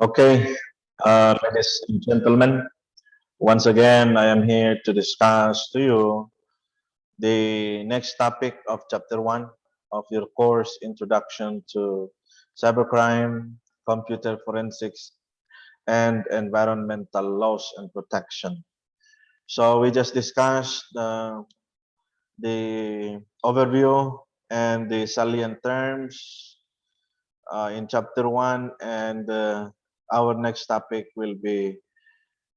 Okay, ladies and gentlemen, once again, I am here to discuss to you the next topic of Chapter 1 of your course, Introduction to Cybercrime, Computer Forensics, and Environmental Laws and Protection. So we just discussed the overview and the salient terms in Chapter 1, and our next topic will be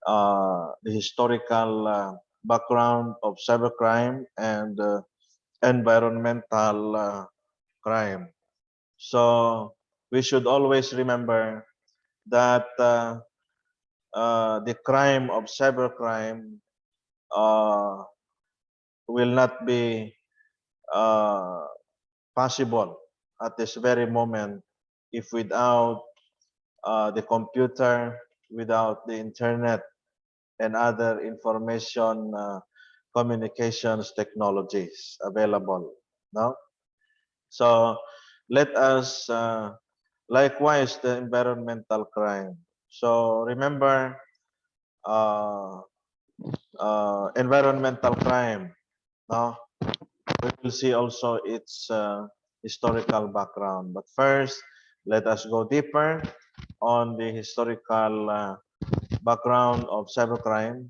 the historical background of cybercrime and environmental crime. So we should always remember that the crime of cybercrime uh, will not be uh, possible at this very moment if without the computer, without the internet, and other information communications technologies available. No? So let us likewise the environmental crime. So remember uh, environmental crime. No? We will see also its historical background. But first, let us go deeper on the historical background of cybercrime,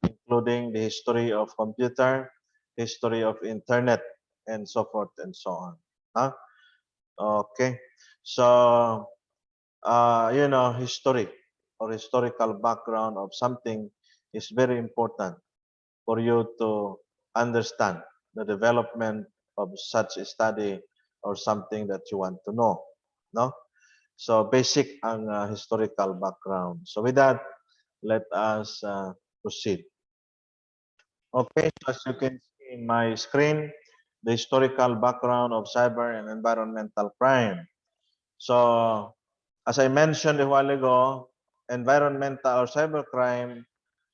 including the history of computer, history of internet, and so forth and so on. Huh? Okay. So, history or historical background of something is very important for you to understand the development of such a study or something that you want to know. No? So, basic ang historical background. So, with that, let us proceed. Okay, so as you can see in my screen, the historical background of cyber and environmental crime. So, as I mentioned a while ago, environmental or cyber crime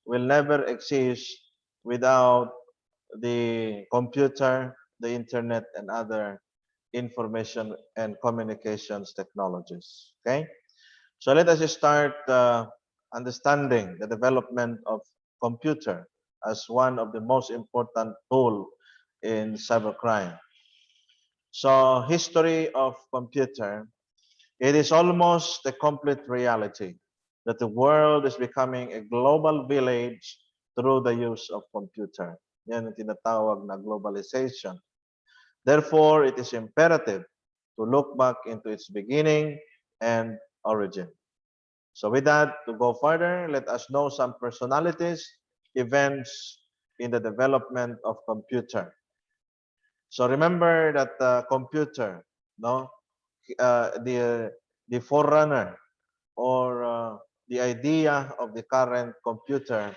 will never exist without the computer, the internet, and other information and communications technologies. Okay, so let us start understanding the development of computer as one of the most important tool in cybercrime. So history of computer, it is almost a complete reality that the world is becoming a global village through the use of computer. Yan ang tinatawag na globalization. Therefore, it is imperative to look back into its beginning and origin. So with that, to go further, let us know some personalities, events in the development of computer. So remember that computer, no, the forerunner or the idea of the current computer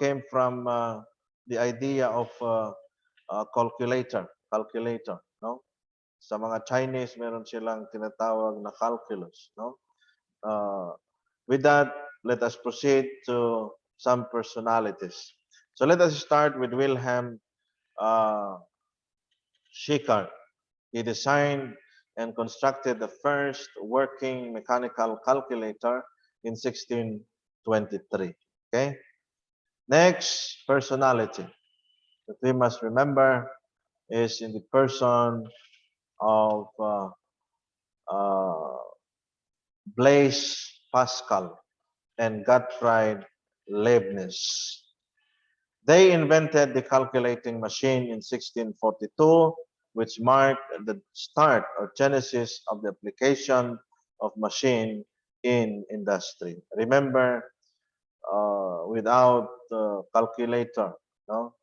came from the idea of calculator, no? Sa mga Chinese, meron silang tinatawag na calculus, no? With that, let us proceed to some personalities. So let us start with Wilhelm uh, Schickard. He designed and constructed the first working mechanical calculator in 1623. Okay. Next personality that we must remember is in the person of uh, Blaise Pascal and Gottfried Leibniz. They invented the calculating machine in 1642, which marked the start or genesis of the application of machine in industry. Remember, without calculator, no,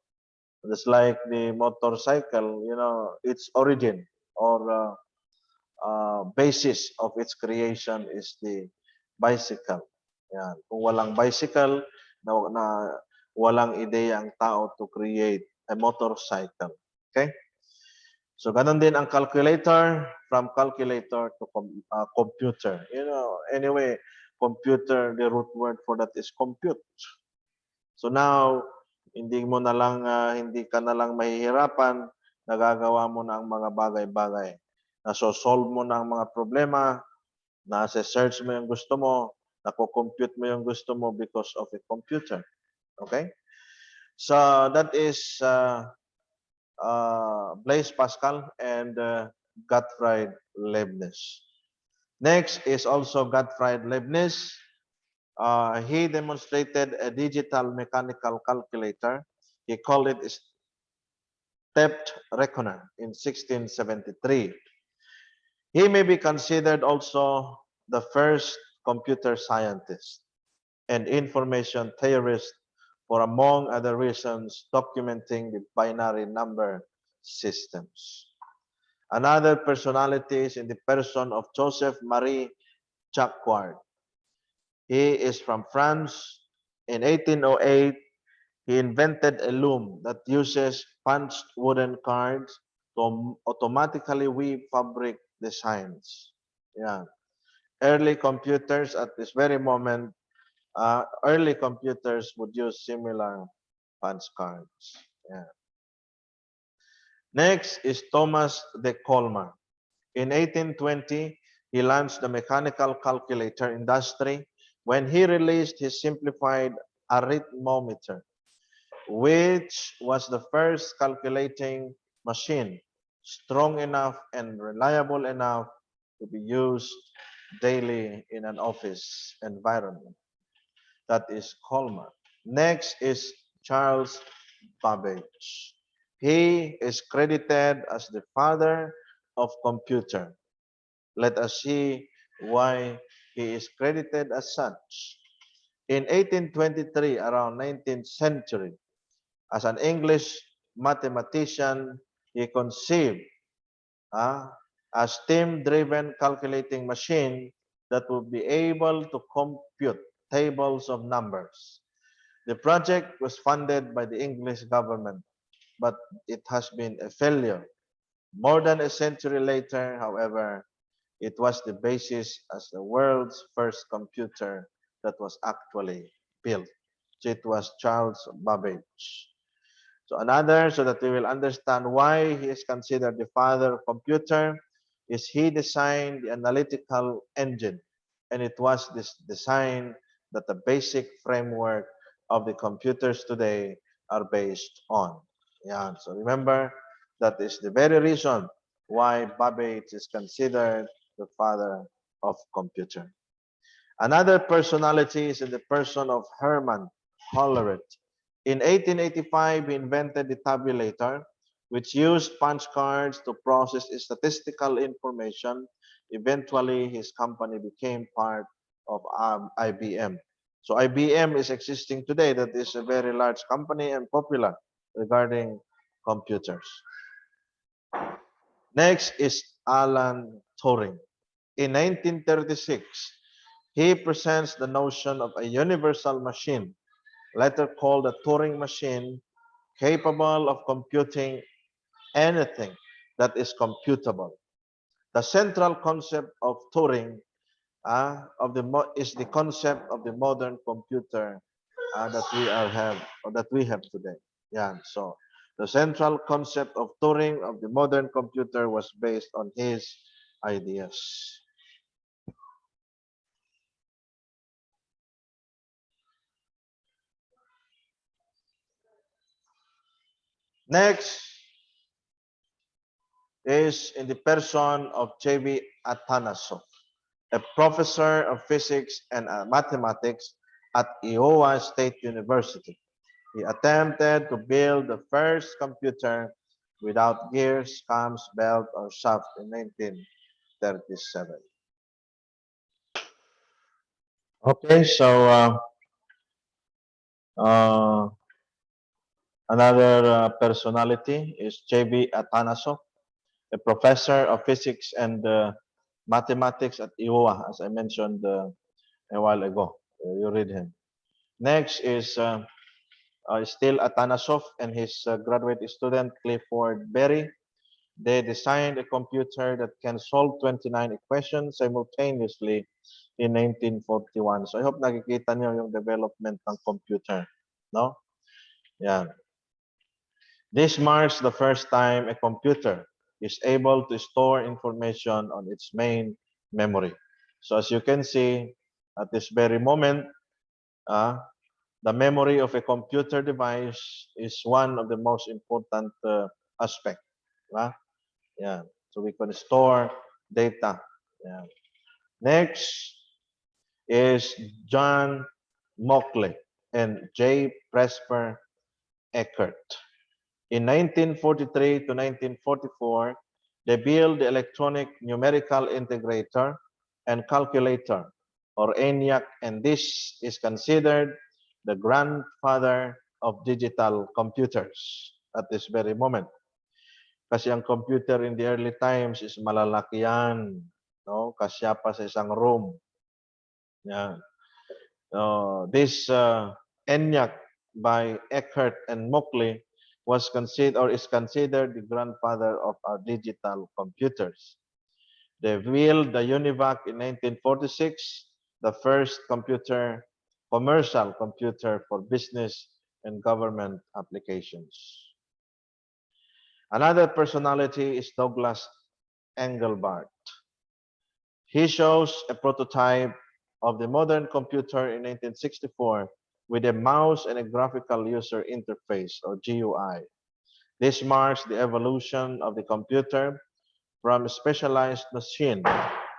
just like the motorcycle, its origin or basis of its creation is the bicycle. Yan. Kung walang bicycle, na walang ideya ang tao to create a motorcycle. Okay? So, ganun din ang calculator, from calculator to computer. Anyway, computer, the root word for that is compute. So now, hindi ka na lang mahihirapan, nagagawa mo na ang mga bagay-bagay. Nasosolve mo na ang mga problema Nasa-search mo yung gusto mo, nako-compute mo yung gusto mo because of a computer. Okay? So that is Blaise Pascal and Gottfried Leibniz. Next is also Gottfried Leibniz. He demonstrated a digital mechanical calculator. He called it stepped reckoner in 1673. He may be considered also the first computer scientist and information theorist for, among other reasons, documenting the binary number systems. Another personality is in the person of Joseph Marie Jacquard. He is from France. In 1808, he invented a loom that uses punched wooden cards to automatically weave fabric designs. Yeah. Early computers at this very moment, early computers would use similar punch cards. Yeah. Next is Thomas de Colmar. In 1820, he launched the mechanical calculator industry when he released his simplified arithmometer, which was the first calculating machine strong enough and reliable enough to be used daily in an office environment. That is Colmar. Next is Charles Babbage. He is credited as the father of computer. Let us see why he is credited as such. In 1823, around 19th century, as an English mathematician, he conceived a steam-driven calculating machine that would be able to compute tables of numbers. The project was funded by the English government, but it has been a failure. More than a century later, however, it was the basis as the world's first computer that was actually built. So it was Charles Babbage. So that we will understand why he is considered the father of computer, is he designed the analytical engine, and it was this design that the basic framework of the computers today are based on. Yeah, so remember, that is the very reason why Babbage is considered the father of computer. Another personality is in the person of Hermann Hollerith. In 1885, he invented the tabulator, which used punch cards to process statistical information. Eventually, his company became part of IBM. So IBM is existing today. That is a very large company and popular regarding computers. Next is Alan Turing. In 1936, he presents the notion of a universal machine, later called the Turing machine, capable of computing anything that is computable. The central concept of Turing is the concept of the modern computer that we have today. Yeah, so the central concept of Turing of the modern computer was based on his ideas. Next is in the person of J.B. Atanasov, a professor of physics and mathematics at Iowa State University. He attempted to build the first computer without gears, cams, belt, or shaft in 1937. Okay, so uh, another personality is J.B. Atanasov, a professor of physics and mathematics at Iowa, as I mentioned a while ago. You read him. Next is still Atanasov and his graduate student Clifford Berry. They designed a computer that can solve 29 equations simultaneously in 1941. So I hope nakikita niyo yung development ng computer. No? Yeah. This marks the first time a computer is able to store information on its main memory. So as you can see, at this very moment, the memory of a computer device is one of the most important aspect. Diba? Yeah. So we can store data. Yeah. Next is John Mockley and J. Presper Eckert. In 1943 to 1944, they built the electronic numerical integrator and calculator, or ENIAC, and this is considered the grandfather of digital computers at this very moment. Kasi ang computer in the early times is malalaki yan. No? Kasya pa sa isang room. Yan. This ENIAC by Eckert and Mockley was considered or is considered the grandfather of our digital computers. They built the UNIVAC in 1946, the first commercial computer for business and government applications. Another personality is Douglas Engelbart. He shows a prototype of the modern computer in 1964 with a mouse and a graphical user interface, or GUI. This marks the evolution of the computer from a specialized machine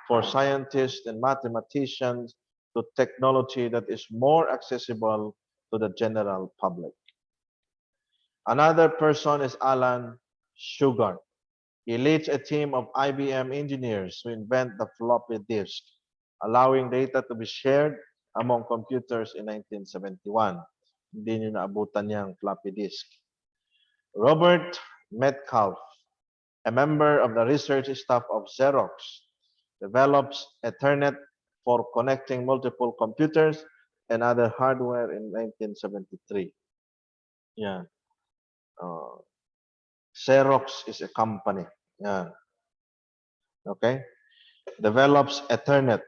for scientists and mathematicians to technology that is more accessible to the general public. Another person is Alan Shugart. He leads a team of IBM engineers to invent the floppy disk, allowing data to be shared among computers in 1971. Hindi nyo naabutan niyang floppy disk. Robert Metcalfe, a member of the research staff of Xerox, develops Ethernet for connecting multiple computers and other hardware in 1973. Yeah. Xerox is a company. Yeah. Okay. Develops Ethernet.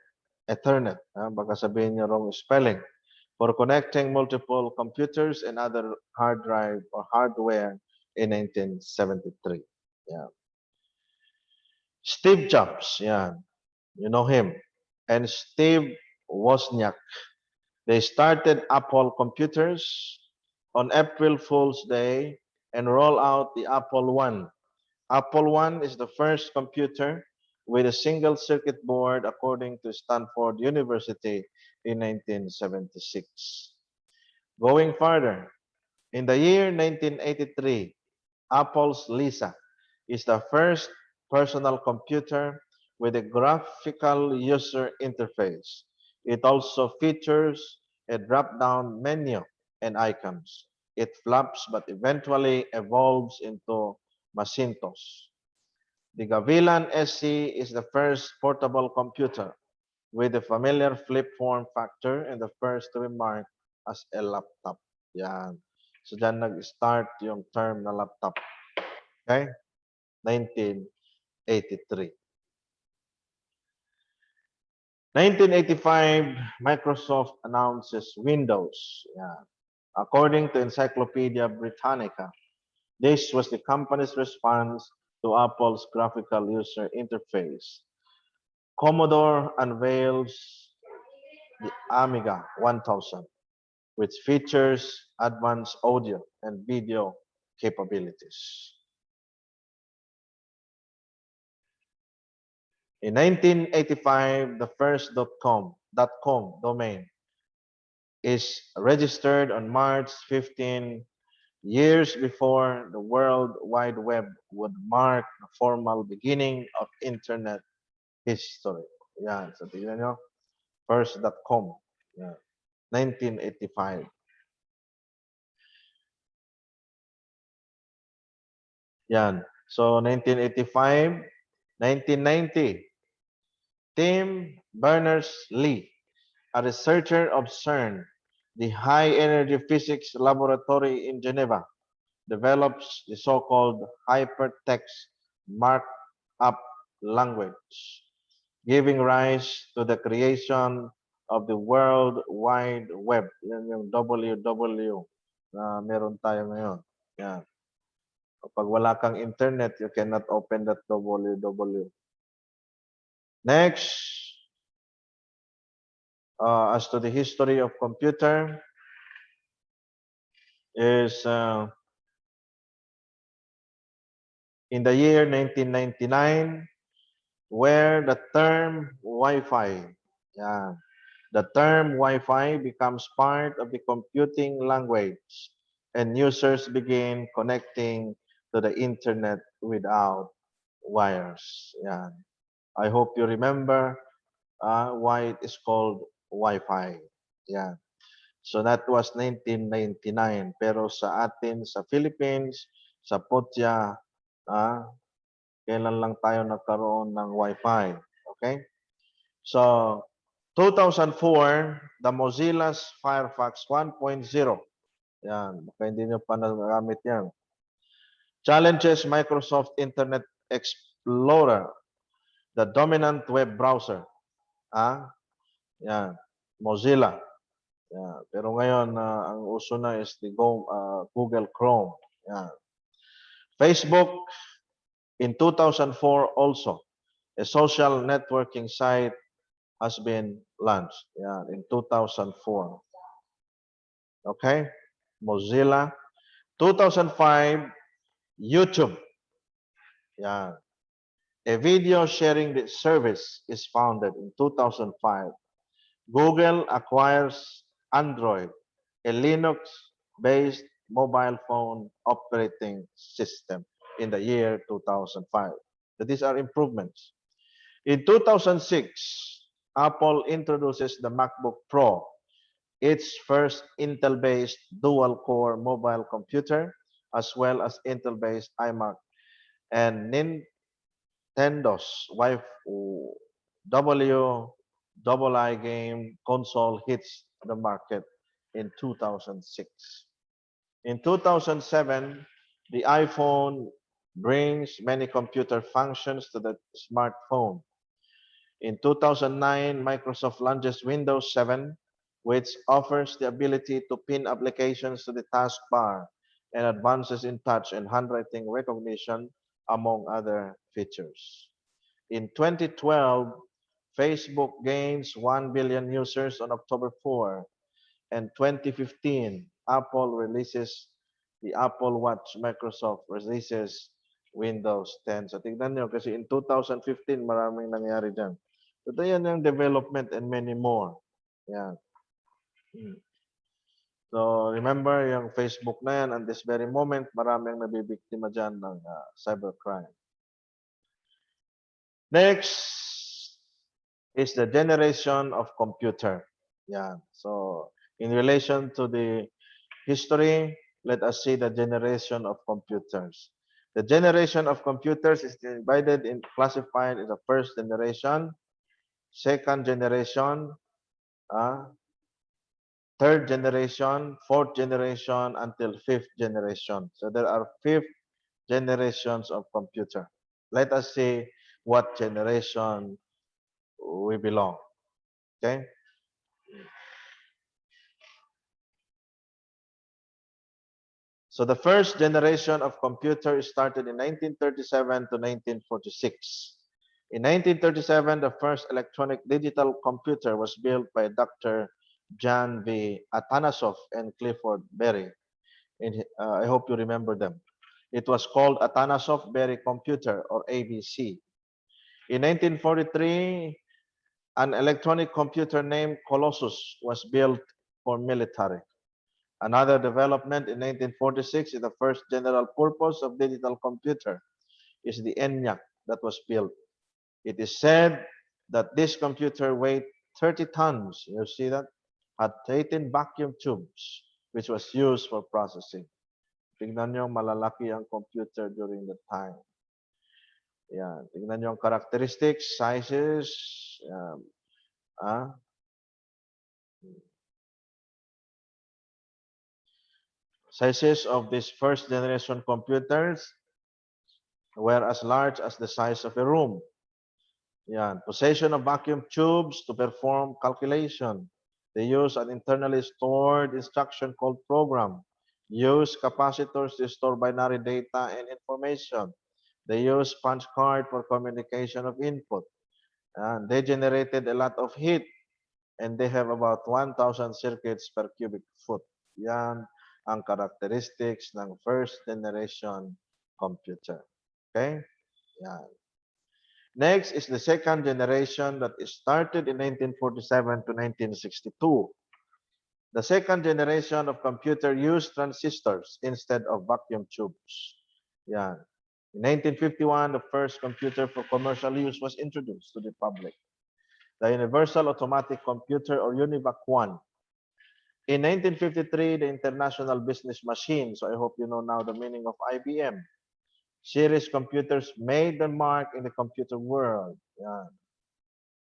Baka sabihin niyo wrong spelling. For connecting multiple computers and other hard drive or hardware in 1973. Yeah. Steve Jobs, yeah, you know him, and Steve Wozniak. They started Apple computers on April Fool's Day and roll out the Apple I. Apple I is the first computer with a single circuit board according to Stanford University in 1976. Going further, in the year 1983, Apple's Lisa is the first personal computer with a graphical user interface. It also features a drop-down menu and icons. It flops but eventually evolves into Macintosh. The Gavilan SC is the first portable computer with a familiar flip form factor and the first to be marked as a laptop. Yan. So dyan nag-start yung term na laptop. Okay? 1983. 1985, Microsoft announces Windows. Yeah. According to Encyclopedia Britannica, this was the company's response to Apple's graphical user interface. Commodore unveils the Amiga 1000, which features advanced audio and video capabilities. In 1985, the first .com domain is registered on March 15, years before the World Wide Web would mark the formal beginning of Internet history. Yan, so tignan nyo, first .com, yan, 1985. Yan, so 1985, 1990, Tim Berners-Lee, a researcher of CERN, the High Energy Physics Laboratory in Geneva, develops the so-called hypertext markup language, giving rise to the creation of the World Wide Web. Yan yung WW na meron tayo ngayon. Yan. Kapag wala kang internet, you cannot open that WW. Next, as to the history of computer is in the year 1999, where the term Wi-Fi, yeah, the term Wi-Fi becomes part of the computing language, and users begin connecting to the internet without wires. Yeah, I hope you remember why it is called Wi-Fi. Yeah. So that was 1999. Pero sa atin, sa Philippines, sa Potya, kailan lang tayo nagkaroon ng Wi-Fi. Okay? So, 2004, the Mozilla's Firefox 1.0. Yan. Baka hindi nyo pa nagamit yan. Challenges Microsoft Internet Explorer, the dominant web browser. Yan. Mozilla. Yeah. Pero ngayon, ang uso na is the Google Chrome. Yeah. Facebook in 2004 also, a social networking site has been launched. Yeah, in 2004. Okay, Mozilla. 2005, YouTube. Yeah, a video sharing service is founded in 2005. Google acquires Android, a Linux-based mobile phone operating system in the year 2005. So these are improvements. In 2006, Apple introduces the Macbook Pro, its first Intel-based dual-core mobile computer, as well as Intel-based iMac and Nintendo's WII game console hits the market in 2006. In 2007, the iPhone brings many computer functions to the smartphone. In 2009, Microsoft launches Windows 7, which offers the ability to pin applications to the taskbar and advances in touch and handwriting recognition, among other features. In 2012, Facebook gains 1 billion users on October 4, and 2015, Apple releases the Apple Watch, Microsoft releases Windows 10. So tignan nyo, kasi in 2015, maraming nangyari dyan. So yan yung development and many more. Yan. So remember, yung Facebook na yan, at this very moment, maraming nabibiktima dyan ng cybercrime. Next is the generation of computer. Yeah. So in relation to the history, let us see the generation of computers. The generation of computers is divided in classified in the first generation, second generation, third generation, fourth generation, until fifth generation. So there are 5 generations of computer. Let us see what generation we belong. Okay? So the first generation of computer started in 1937 to 1946. In 1937, the first electronic digital computer was built by Dr. John V. Atanasoff and Clifford Berry. I hope you remember them. It was called Atanasoff-Berry Computer, or ABC. In 1943, an electronic computer named Colossus was built for military. Another development in 1946 is the first general purpose of digital computer is the ENIAC that was built. It is said that this computer weighed 30 tons. You see that? Had 18 vacuum tubes, which was used for processing. Tingnan nyo, malalaki ang computer during that time. Yan. Tingnan nyo ang characteristics, sizes. Sizes of these first generation computers were as large as the size of a room. Yan. Possession of vacuum tubes to perform calculation. They use an internally stored instruction called program. Use capacitors to store binary data and information. They use punch card for communication of input. And they generated a lot of heat. and they have about 1,000 circuits per cubic foot. Yan ang characteristics ng first generation computer. Okay? Yan. Next is the second generation that is started in 1947 to 1962. The second generation of computer used transistors instead of vacuum tubes. Yan. In 1951, the first computer for commercial use was introduced to the public. The Universal Automatic Computer or UNIVAC 1. In 1953, the International Business Machine, so I hope you know now the meaning of IBM. Series computers made their mark in the computer world. Yan.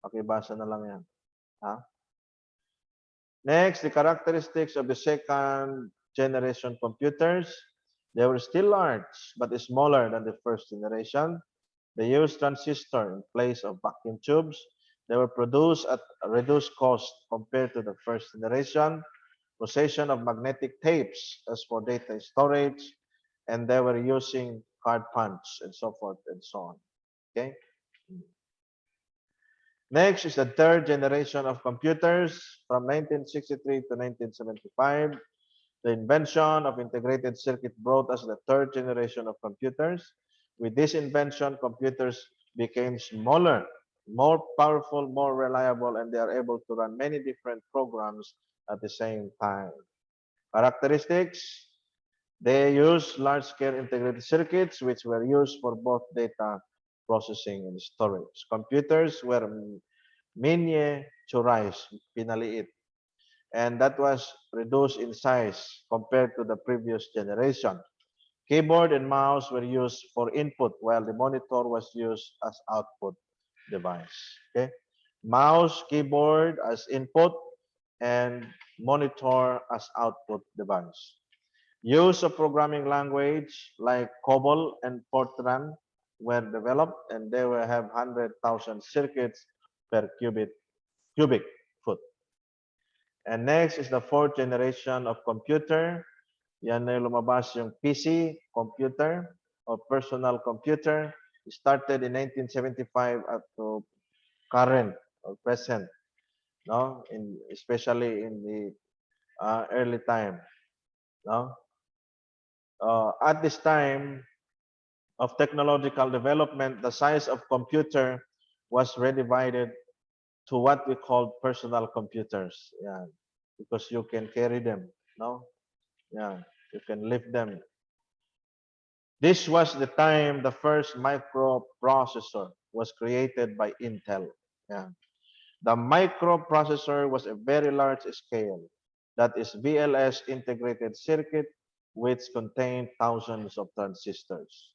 Pakibasa na lang yan. Ha? Next, the characteristics of the second generation computers. They were still large, but smaller than the first generation. They used transistor in place of vacuum tubes. They were produced at a reduced cost compared to the first generation. Possession of magnetic tapes as for data storage, and they were using card punch and so forth and so on. Okay. Next is the third generation of computers from 1963 to 1975. The invention of integrated circuit brought us the third generation of computers. With this invention, computers became smaller, more powerful, more reliable, and they are able to run many different programs at the same time. Characteristics: they use large-scale integrated circuits, which were used for both data processing and storage. Computers were miniaturized, pinaliit, and that was reduced in size compared to the previous generation. Keyboard and mouse were used for input, while the monitor was used as output device. Okay, mouse, keyboard as input, and monitor as output device. Use of programming language like COBOL and Fortran were developed, and they will have 100,000 circuits per cubic foot. And next is the fourth generation of computer. Yan na lumabas yung PC computer or personal computer. Started in 1975 up to current or present, no? Especially in the early time, no? At this time of technological development, the size of computer was redivided to what we call personal computers. Yeah, because you can carry them, no? Yeah, you can lift them. This was the time the first microprocessor was created by Intel. Yeah. The microprocessor was a very large scale, that is VLS integrated circuit, which contained thousands of transistors.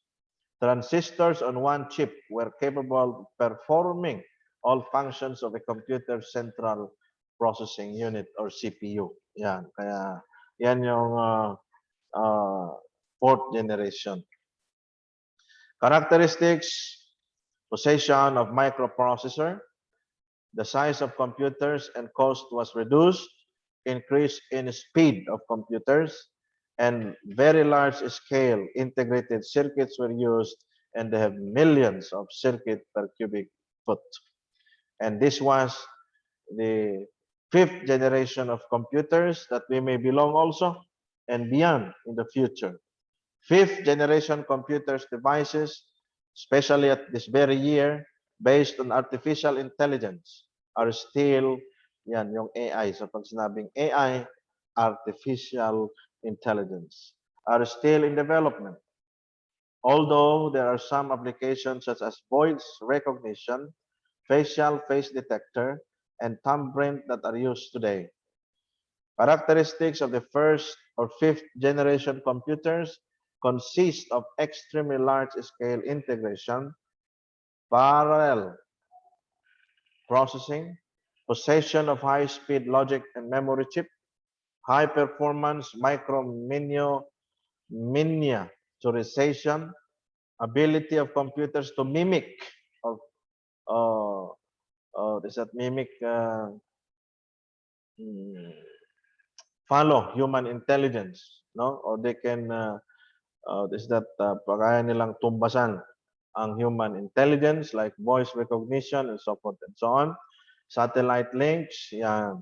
Transistors on one chip were capable of performing all functions of a computer central processing unit or CPU. Yan, kaya yan yung fourth generation. Characteristics: possession of microprocessor, the size of computers and cost was reduced, increase in speed of computers, and very large scale integrated circuits were used, and they have millions of circuit per cubic foot. And this was the fifth generation of computers that we may belong also and beyond in the future. Fifth generation computers devices, especially at this very year, based on artificial intelligence, are still, yan, yung AI. So pag sinabing AI, artificial intelligence, are still in development. Although there are some applications such as voice recognition, facial face detector, and thumbprint that are used today. Characteristics of the first or fifth generation computers consist of extremely large scale integration, parallel processing, possession of high speed logic and memory chip, high performance miniaturization, ability of computers to mimic or does that mimic follow human intelligence, no? Or they can is that kaya nilang tumbasan ang human intelligence like voice recognition and so forth and so on. satellite links, yan,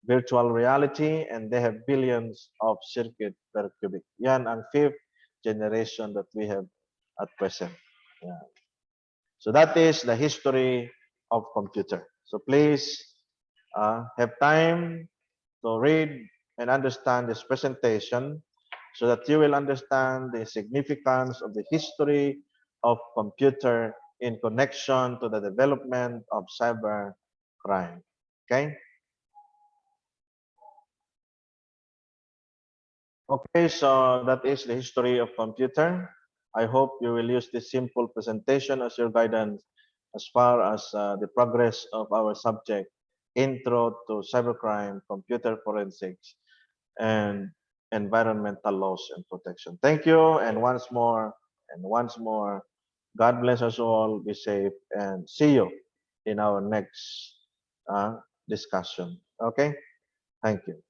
virtual reality, and they have billions of circuit per cubic. Yan ang fifth generation that we have at present. Yeah. So that is the history of computer. So please have time to read and understand this presentation so that you will understand the significance of the history of computer in connection to the development of cyber crime. Okay? Okay, so that is the history of computer. I hope you will use this simple presentation as your guidance as far as the progress of our subject, Intro to Cybercrime, Computer Forensics, and Environmental Laws and Protection. Thank you, and once more, God bless us all, be safe, and see you in our next discussion. Okay? Thank you.